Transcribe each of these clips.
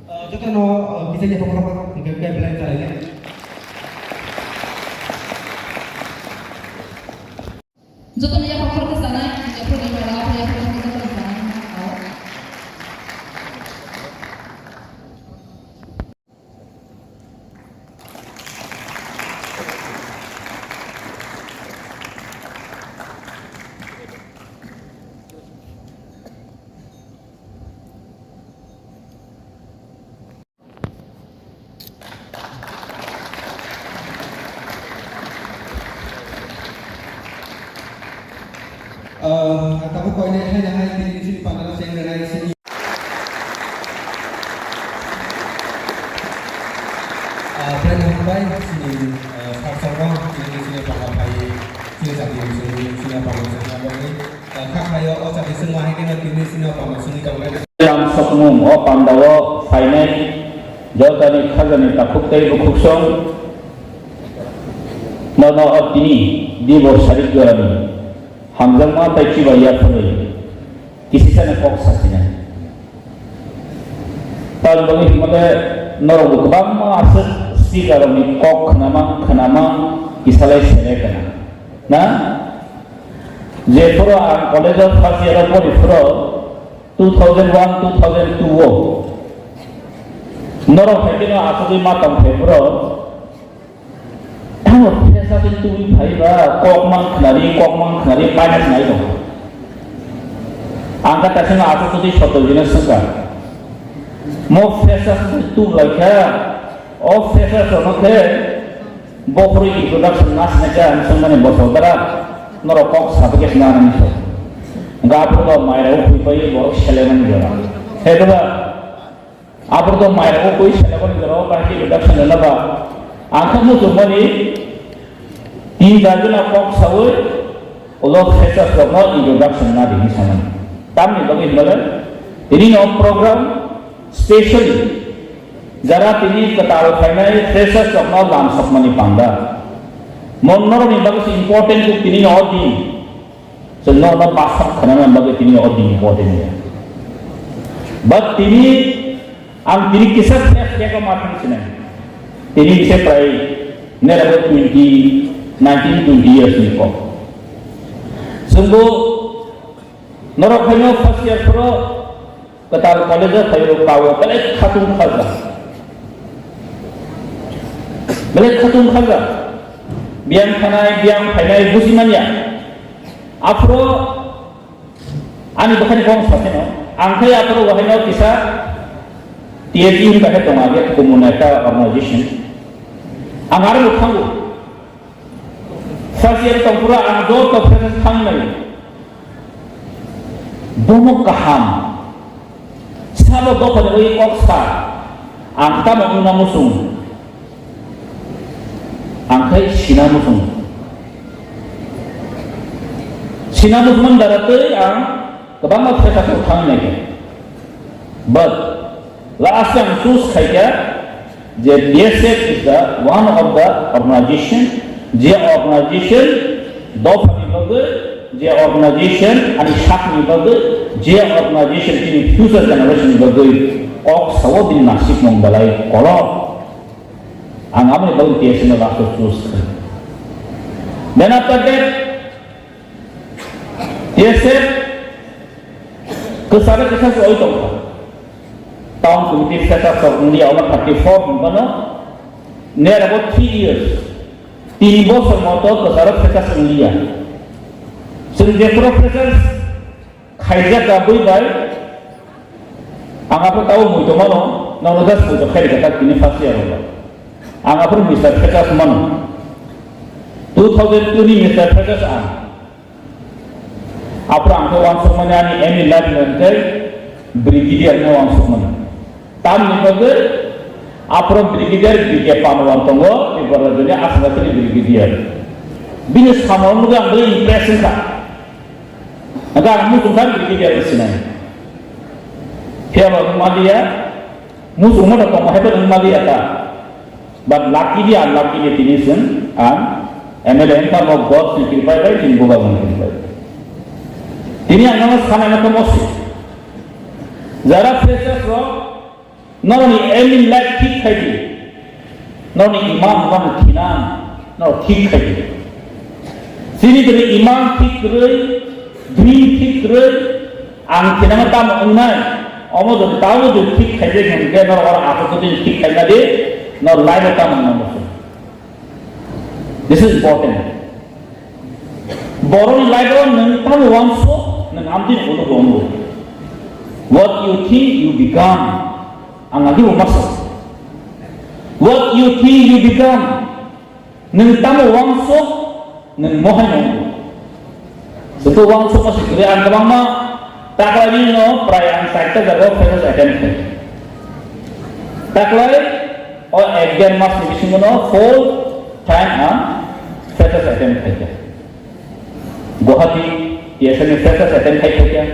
Chúng ta nó bisa jadi apa-apa nggak belajar ini. Joto na yung paporte sana, yung problema na ako yung paporte sana. Tapi kok ini hanya di sini pandangan saya mengenai sini. Brand Hambai sini Faksarong sini pakai sini jadi sini apa maksudnya ini kak kayo oh jadi semua ini sini apa maksudnya kalau yang sepuluh Pandawa finance jawabani khazani takuktai bukuksong nono optini di bawah syarikat garami hamzang ma taiki bayar pun kisi sana kok saksinya tal bagi mata noro kebang ma asal si garami kok kenama kisalai sene kana na je pro ang college of first year of pro 2001 2002 noro phekino asali ma tam phebro Pesa itu iba kokmang kenari banyak naik dong. Angkat tasnya aku tuh di foto jenis suka. Mau pesa itu lagi, oh pesa sama ke, bokri introduction nas naga, misalnya bos saudara, norokok satu kes naran itu. Enggak perlu main aku ibai bos seleman juga. Hebat. Apa tuh main aku seleman juga, pasti introduction adalah angkat musuh mani. Ini jadilah kok sahur, Allah fesas kalau introduction nadi misalnya. Tapi bagaimana? Ini program special. Jara ini ketahui karena fesas kalau langsung mani panda. Menurut ini bagus important tu ini odi. Senang nak pasang karena bagus ini odi importantnya. But ini am ini kisah saya kemarin sini. Ini bisa try never 19-20 years ni kok. Sungguh, norok hanya first year pro ketar college kayu kau balik khatung khaza, biang kanai busimannya. Afro, ani bukan kong sasino, angkai afro wahai kisah TLE ini pakai tongage community organization. Anggaran lukanggu. First year tempura angdo to proses thangnai bomo kaham sabo do pada oi oksa angka menguna musung angkai sina musung darate ang kebangga proses thangnai but last yang sus kaya the DSF is the one of the organization J organization दो funny बगे जे organization आणि शाखनी बगे जे organization की future generation बगे ok sawo din nasib mong balay kolo ang amne bagi tiasa na waktu terus then after that tiasa kesana kisah soal itu tahun 2007 India umur 34 mana near about 3 years 3 bosor motor kesarap fesas India. Sejak profesor khayja kabui bay, angapun tahu muito mana, naludas muito khayja kata kini fasya rola. Angapun Mr. Fesas mana, 2002 ni Mr. Fesas an. Apra angka wangsuk mana ni Emil lagi nanti brigadier ni wangsuk mana. Tam ni bagai Apro brigadier BK Panwantongo ibaratnya asal-asal brigadier. Binis kamu juga beri impression tak? Agar musuh kan brigadier di sini. Siapa rumah dia? Musuh mana kau mahu dengan rumah dia tak? But lucky dia tinisan, MLN tak mau God sikirpai baik, ini bukan sikirpai. Ini yang nama sekarang itu masih. Zara proses roh noni emin life ঠিক খাইবে noni imam noni thinan no ঠিক খাইবে sini dari imam ঠিক করে dream ঠিক করে ang thinang tam unnai omo do tawo do ঠিক খাইবে ngke no ora aku to ঠিক খাইনা de no life tam unnai this is important borong life on nang tam wangso nang amdin ulo romo what you think you become ang agi umasok what you think you become nang tamo wangso nang mohan mo betul wangso masih kira ang kamama taklay no perayaan sakta garo famous attempt taklay o exam mas bising no full time famous attempt hai Guwahati TSN famous attempt hai kya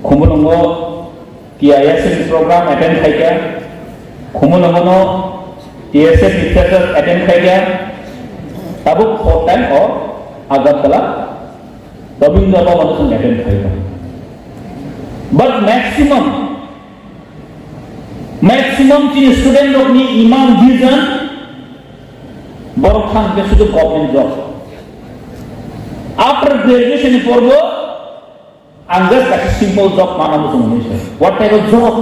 Khumulungo TISN program attend kaya Khumulungo TSN researchers attend kaya tabuk hotel or Agartala Rabindra Bhavan attend kaya but maximum student of ni imam vision borokhan besudu government job after graduation porbo and just like a simple job mana musuh what type of job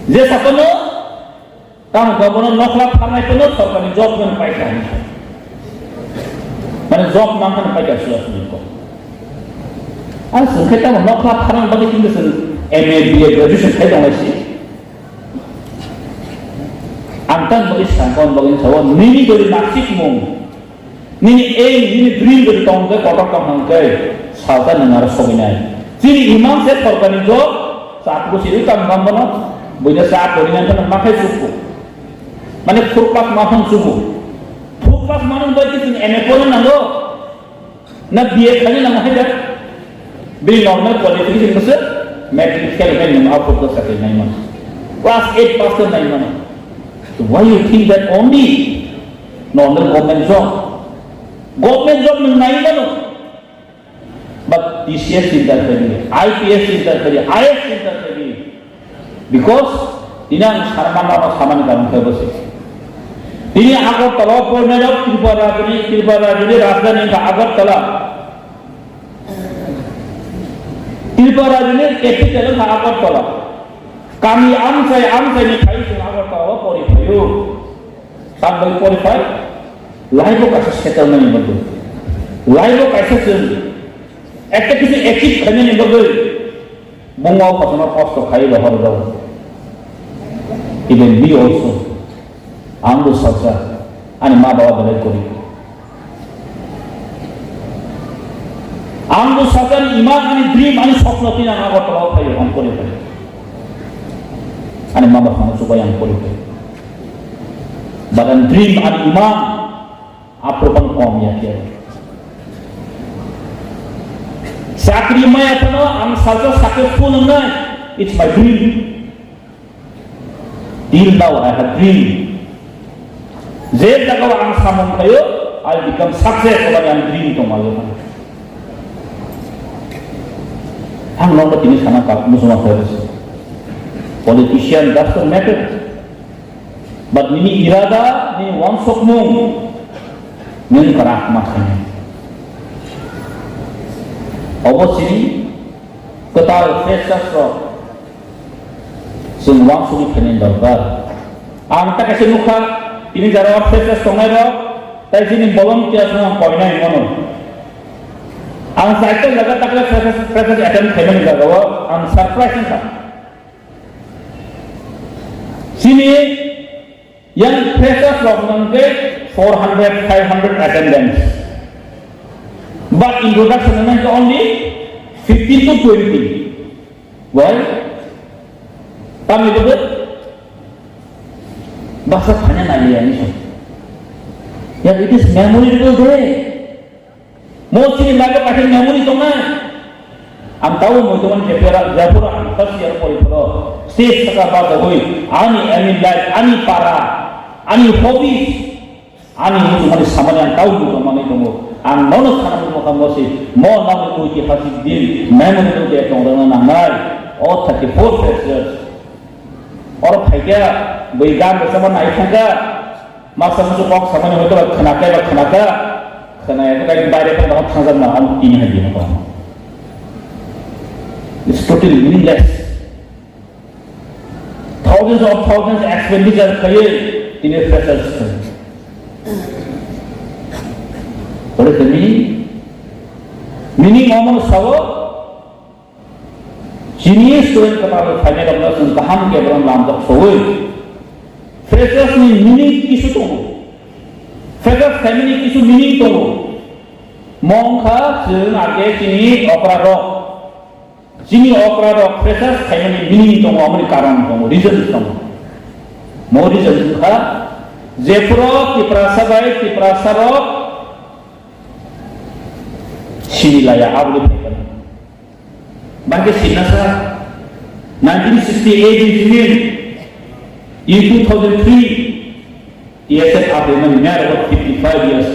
je sakono kam governor nokla phamai kono sarkari job men paisa mane job mangkan paisa sudah ko an sungketa nokla phamai bagi kindu MA BA graduation khai dong isi antan bagi sangkon bagi sawo nini dari naksik mung nini nini dream dari tongke kotak hangkai salta nengar soginai sini imam set sarkari job saat ko sini kam gambono bunya saat doringan tan makai suku mane furpas mahon suku furpas mahon bagi sini MA pun nanggo na BA khani na mahai be normal qualification besar matric kan yang output to sakit 9 months class 8 pass to 9 months so why you think that only normal government job में 9 months but TCS चिंता करिए IPS चिंता करिए IS चिंता करिए because tinang sarmana no saman kam kebose tini Agartala porne jab Tripura rajdhani ka Agartala Tripura jini capital ka Agartala kami amsai ni khai sun Agartala pori phayo sampai pori phai laibo ka settlement ni betul laibo ka settlement একটা কিছু achieve করে নিয়ে বলবে বঙ্গাও কখনো কষ্ট খাই ব্যবহার দাও ইভেন বি অলসো আঙ্গু সচা আমি মা বাবা বলে করি আঙ্গু সচার ইমান আমি ড্রিম আমি স্বপ্ন কিনা আমার তলাও খাই অন করে ফেলে আমি মা বাবা সবাই আমি করে ফেলে বাদান ড্রিম আর ইমান আপ্রপন কম ইয়াকে Sakri maya tano am saja successful na it's my dream till now I have dream zel daga am samon kayo I become success over am dream to malo ang nomor ini sana kap musuma harus politician doesn't matter but nini irada ni one sokmu nin karak makanya obosiri ketal fesasro sungwang suri kenen dorkar amta kasih muka ini jawab fesas tongero tai sini bolong kia semua poinnya mono ang cycle laga takla fesas attempt kenen jagawa am surprise nih sini yang fesas nangke 400 500 attendance but introduction is only 15 to 20 why kami betul bahasa hanya nanya ini yang it is memorable day most ini laga pakai memori to na am tahu mo to man Japura first year pori pro stage saka bata hoi ani life ani para ani hobbies ani itu mari samanya yang tahu itu mana itu ang nono sana mo kamosi mo na mo iti hasib din memori to de tong na nangai all 34 freshers. Or Pika, we got someone I think, Master Box, someone who told Kanaka, Kanaka, by the Tanzan, in Hadina. It's totally meaningless. Thousands of thousands expenditure created in a freshers school. What is the meaning? Meaning almost our genius student kapal final अपना kaham के बरम लाम तक सोए freshers में meaning किसु तो freshers family किसु meaning तो मौका जों आगे जिनी opera freshers family meaning तो हमारे कारण तो reason तो more reason का Jepro Tiprasaro Sinilaya Ablu Paper. Bagi Sinasa 1968 in in 2003 TSF Ablu near about 55 years.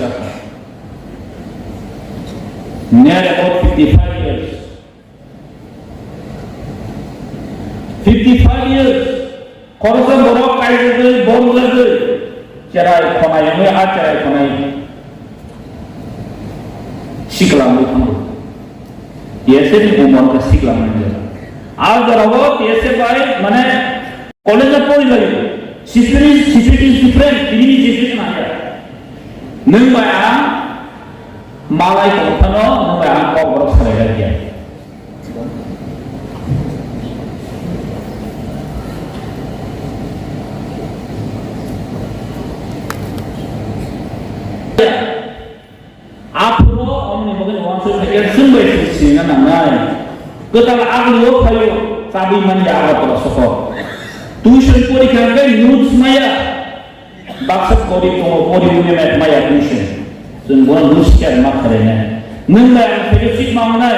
Near about 55 years. 55 years. Korosam borok kaizul borulazul. Cerai konai yang ada cerai konai. Siklam itu, TSF ni umur ke siklam ni. Agar awak TSF baik mana college apa lagi? System is different. Ini system mana? Nembaya malai kontano, nembaya kau beros kerja dia. Apro omni mungkin wansur negara sumber sisi nangai. Ketal aglo kayu sabi manja agak tersohor. Tuition puri kerja youth maya. Baksat kori punya maya tuition. Semua nusian makarnya. Nengah fellowship mana?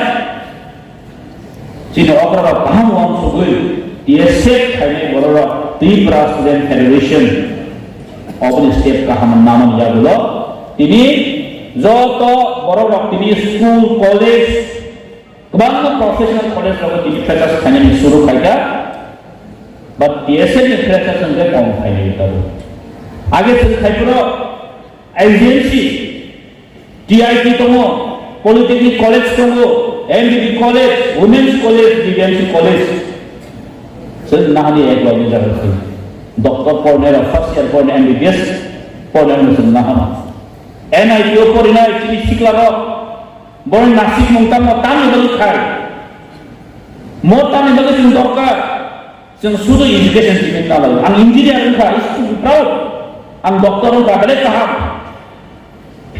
Cina orang paham wansur gue. Dia set kami berora Tripura Student Federation. Open step kahaman nama dia dulu. Ini Zoto borok ini school, college, kebanyakan professional college lalu ini freshers hanya disuruh saja, but TSF ni freshers sendiri kaum kaya itu. Agar sekali pula agency, TIT tunggu, Polytechnic College tunggu, MBB College, Women's College, DMC College, senang dia ekor ni jalan sih. Doktor Pornera first year Pornera MBBS, Pornera senang. NITO for ini siklaro, boleh nasib mungkin mau tani bagi kai, mau tani bagi sing dokter, sing sudah education sih minta lalu, ang engineer kai, itu proud, ang dokter kai boleh paham,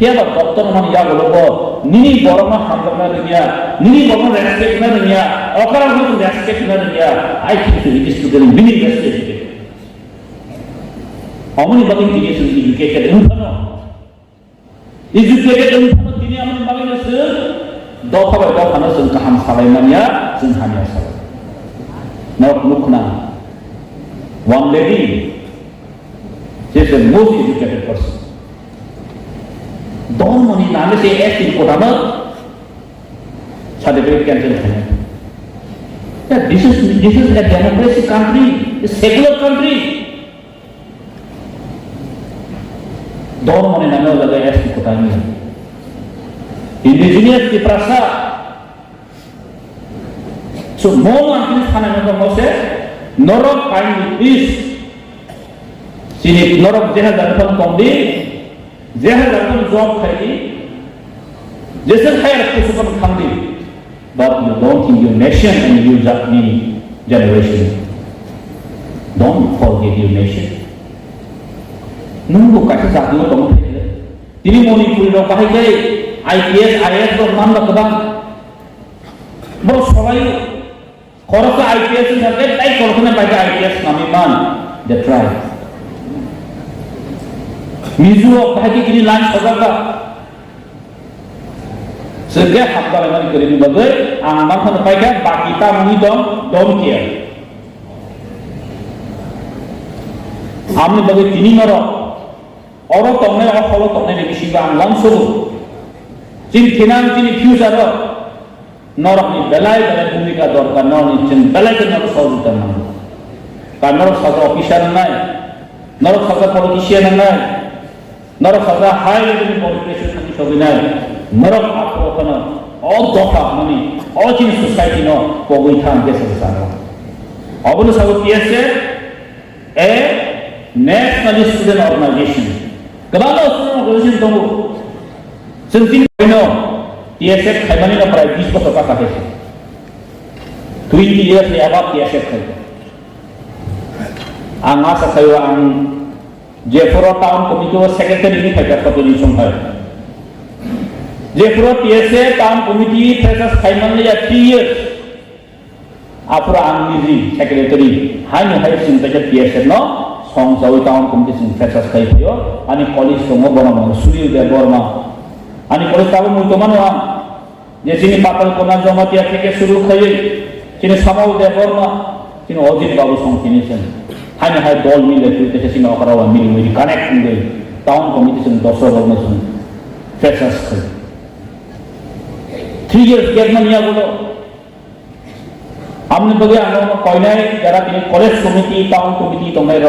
siapa dokter mana ya kalau nini borong hambar dunia, nini borong respect dunia, orang itu respect dunia, I think it is to the winning respect. Omni bagi ini sih educated, educated untuk dunia mana bagi nasi, doa mana sih kaham salaimannya, sih hanya salai. Nak lukna, one lady, she is the most educated person. Don't money nama sih esok kotama, certificate cancel hanya. Yeah, this is a democracy country, a secular country. Don't money nama lagi esok kotanya. Indigenous Tiprasa, so more than this hanya macam mose, norok kain is, sini norok jehad datang komdi. Jehad datang job kali, jasa kaya kesukaan kami, but you don't think your nation and your Japanese generation. Don't forget your nation. Nunggu kasih satu kamu pilih. Ini moni puri orang pakai IPS, IAS orang mana kebang. Bos solai, kalau ke IPS itu saja, tapi kalau kena pakai IPS kami mana, the try. Mizu pakai kini lunch apa? Sejak hafta lagi kerja bagai, angman kan pakai bakita muni dom kia. Amni bagai kini noro, orang tongnya ni kisi bang langsung. Cini kinan cini future, নরকনি বেলায় বেলায় ভূমিকা দরকার নরক বেলায় নরক সহযোগিতা নাম কারণ নরক সরকার অফিসার নাই নরক সরকার পলিটিশিয়ান নাই নরক সরকার হাই লেভেল পলিটিশিয়ান থাকি সবই নাই নরক আপনার অদফা মানে অচিন সোসাইটি ন পগৈ থাম দেশে সারা অবলো সব পিএসএ এ ন্যাশনাল স্টুডেন্ট অর্গানাইজেশন गोबां स्टुडेन्ट अर्गानाइजेशन दङ जों दिनै TSF खायमानिनो प्राय 20 बोसोर जाखादों 20 years above TSF खायदों आं आसा खायो आं जेफोराव टाउन कमिटियाव सेक्रेटारिनि खायदा खातनि समहाय जेफोराव TSF टाउन कमिटि फ्रेसार्स खायमानिया 3 years आफोरा आं निजि सेक्रेटारि हायनो हाय सिंबाय TSF न সংসদ টাউন কমিটি ফ্রেসার্স খাইयो आणि कॉलेज दङ बरमा सुनिल देव बर्मा आणि कॉलेज ताबो मुइतमानो आं जे चिनि पातल कोना जमातिया থেকে শুরু খাই চিনি সামাল দেव बर्मा চিনি অজিত বাবু সংকিনেছেন हायनो हाय दल मिले तुते चिनि अकरावा मिल मिल कानेक्टिंग दे टाउन कमिटी जों 10 बर्मा जों फ्रेसार्स खाइ 3 years गेटमानिया गुलो आमने बगे आनो कयनाय जरा तिनि कॉलेज कमिटी टाउन कमिटी दंनाय र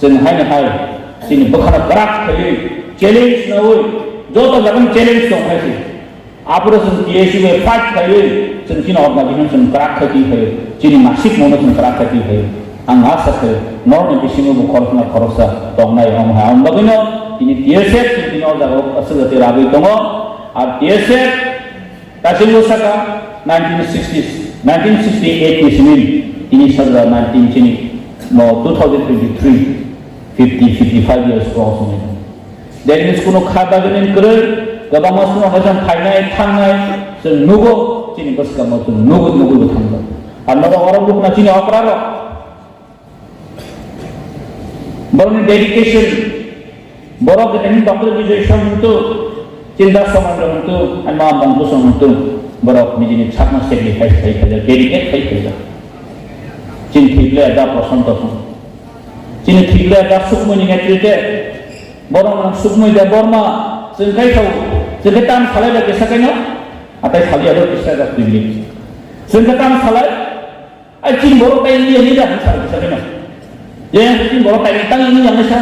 जों हायनो हाय जोंनि बोखाना गराक थायो चेलेन्ज नवै जत जागोन चेलेन्ज दं हायसै आफोर जों TSF फाइट थायो जों जोंनि अर्गानाइजेशन जों गराक थायो जोंनि मासिक मावनो जों गराक थायो आं आसा खायो नरनि बिसिङाव खरसा दंनाय आंहा आं बगैनो दिनै TSF दिनाव जागो असलते रागै दङ आरो TSF दासिमबो साका 1968 निसिम दिनै साजा 19 चिनि 2023 50-55 years crossing. There is kuno khata ganin kerel, gaba masno hasan thainai thangai, sen nugo chini baska masu nugo thangga. Another orang look na chini akrara. Born dedication, borok any doctorization itu, cinta sama itu, and ma bantu sama itu, borok mijini chakna sacrifice kai dedicate kai. Chin thible ada prasanto. Cini thible ada sukmoni ngetrite borong sukmoi da borma sengkai tau segetan salai lagi sakanya atai sali ada kisah dak dibeli segetan salai ai cin borong tai ini dah salai sakanya ya cin borong tai tang ini yang nesa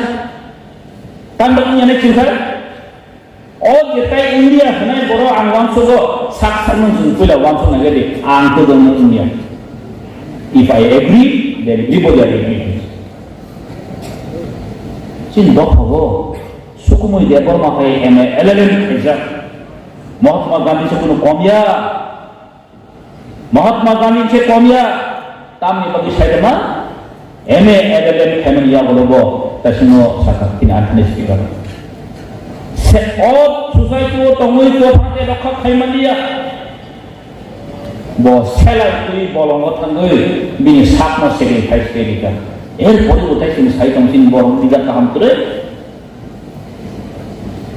tang ini yang cinta oh kita India sebenarnya borong angwang sugo sak sanun pula wangsu nagari angku dengan India if I agree then everybody agree Cin dokawo sukumoi depor makai LLM kerja Mahatma Gandhi sekuno komia Mahatma Gandhi se komia tamni bagi saya mah LLM kemania bolobo tasino sakat tina antanis kita se od society wo tongoi to phate rakha khaimania bo selai tui bolongo thangoi bini sakma sacrifice kerika এরপরে কোথায় তিনি সাইতং চিন বরং দিগা কাম করে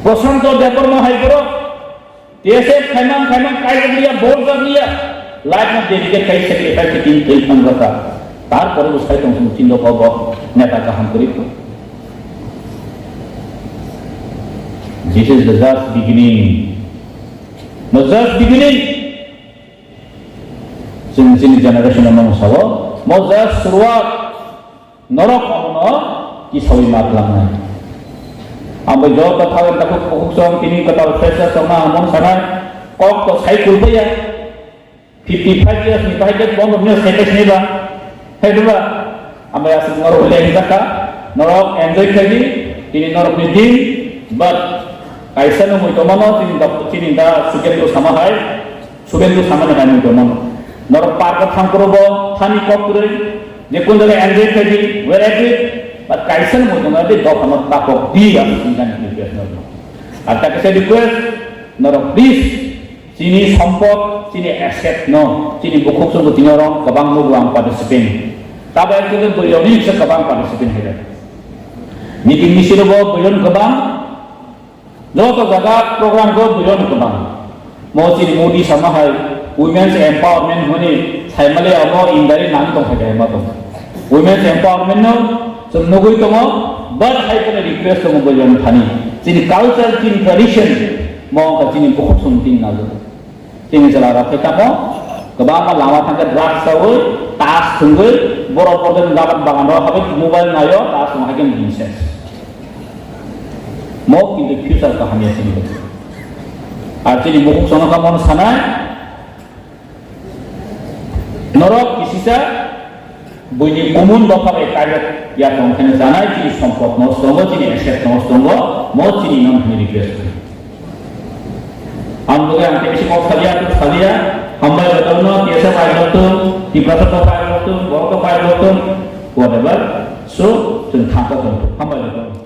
প্রশান্ত ব্যাকরণ high court TSF খাইমাং কাইগলিয়া board গলিয়া life না দেরিকে কাই secretary কে তিন তেল সংগঠা তারপরে সাইতং চিন লব নেতা কাম করি This is the just beginning. No just beginning. Sini generation among sawo mo just शुरुआत नरक ono kisoi matlang ambai jo ta thawen ta ko song kini kata fresa sama amon sana kok to cycle pe ya 55 years ni pai ke bom ne sete ni ba hedwa ambai asu ngoro le ni ka norok enjoy kali kini norok ni din but kaisa no moi to mano tin da sugen to sama hai sugen to sama na ni to mano norok par ka thang korobo thani kok kure देखो जगह Android का जी where agree but कैसन मोदंगा दे दो हम ताको दी या चिंता नहीं किया नरो आता कैसे रिक्वेस्ट नरो प्लीज चिनी संपद चिनी एसेट नो चिनी बुकुक संग तिनरो कबां मुगवां पार्टिसिपेट ताबा के बयोनि से कबां पार्टिसिपेट है मीटिंग मिसिरो बो बयोन कबां जो तो जगह प्रोग्राम को बयोन कबां मो चिनी Modi sama hai women's empowerment होने साइमले अमो इंदारी नाम तो है मा तो women's empowerment no so nogoi to mo but hai kone request to mo bojon thani chini culture chini tradition mo ka chini ko sum tin na jo tini jelara ketamo kebama lama tangga drugs sawi tas tunggu borok borok dapat bangan roh habis mobile nayo tas mahakin binses mau kintu future kahani sini artinya buku sono kamu sana norok kisisa bunyi kumun bapak kaget ya tongkene sana jadi সম্পদ নষ্ট হবো jadi aset নষ্ট হবো mau jadi non request amdo yang tekisi kau salia hamba betul biasa file betul di proses file betul bawa ke file betul whatever so tentang apa hamba betul